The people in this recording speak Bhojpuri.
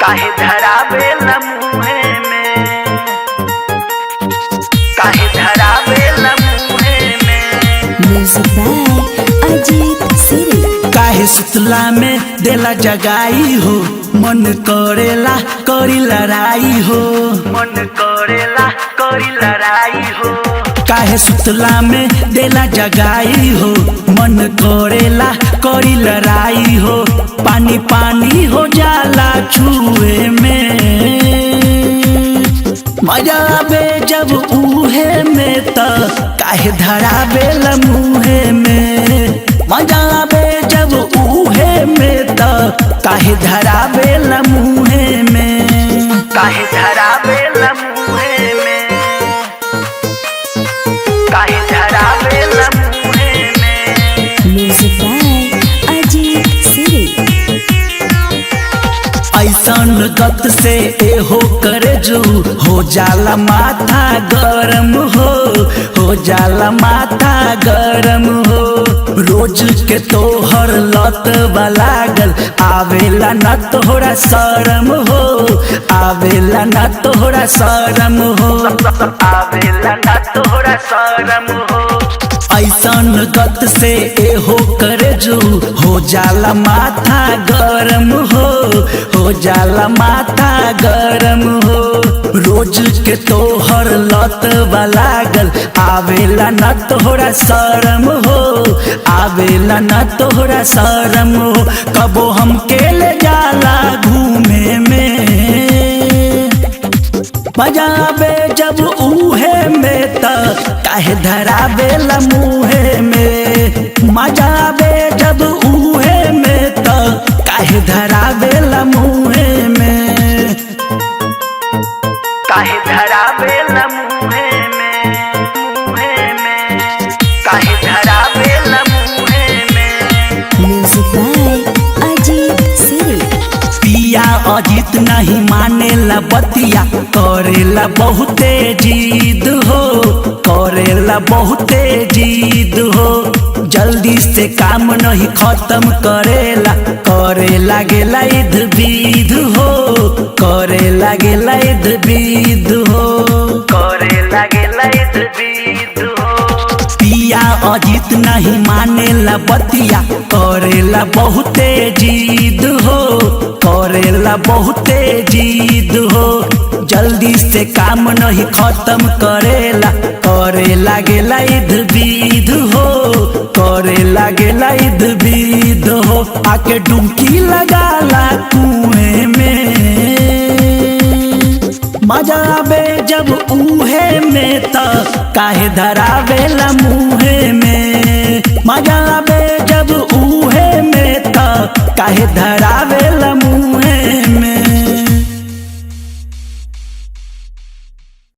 काहे धरावेला मुहे में, काहे धरावेला मुहे में। म्यूजिक बाय अजीत सिरी। काहे सुतला में देला जगाई हो, मन करेला करी लड़ाई हो, मन करेला करी लड़ाई हो। काहे सुतला में देला जगाई हो, मन करेला करी लड़ाई हो। पानी पानी हो जाला छुए में, मजा आवे जब उहे में त काहे धरावेला मुहे में। मजा आवे जब उहे में त काहे धरावेला मुहे में। काहे धरावेला मुहे में, काहे धरावेला मुहे में। म्यूजिक बाय अजीत सिरी। ऐसन गत से एहो करे जो हो जाला माथा गरम हो जाला माथा गरम हो। रोज के तोहर लत लागल, आवेला न तोहरा शरम हो, आवेला न तोहरा शरम हो, आवेला न तोहरा शरम हो। ऐसन गत से एहो करे जो हो जाला माथा गरम हो जाला माथा गरम हो। रोज के तोहर लत लागल, आवेला न तोहरा शरम हो, आवेला न तोहरा शरम हो। कबो हमके ले जाला घूमे में, मजा आवे जब उहे में त काहे धरावेला मुहे में। मजा आवे जब उहे में त काहे धरावेला मुहे में। काहे धरावेला मुहे में, मुहे में। काहे धरावेला मुहे में। म्यूजिक बाय अजीत सिरी। पिया अजीत नहीं मानेला बतिया, करेला बहुते जिद हो, करेला बहुते जिद हो। जल्दी से काम नहीं खत्म करेला, करे लागेला इध विध हो, करे लागेला इध विध हो, करे लागेला इध विध हो। पिया अजीत नहीं मानेला बतिया, करेला बहुते जिद हो, करेला बहुते जिद हो। जल्दी से काम नहीं खत्म करेला, करे लागेला इध विध हो, करे लागेला इध विध हो। आके डुबकी लगाला कुएं में, मजा आवे जब उहे में त काहे धरावेला मुहे में। मजा आवे जब उहे में त काहे धरावेला मुहे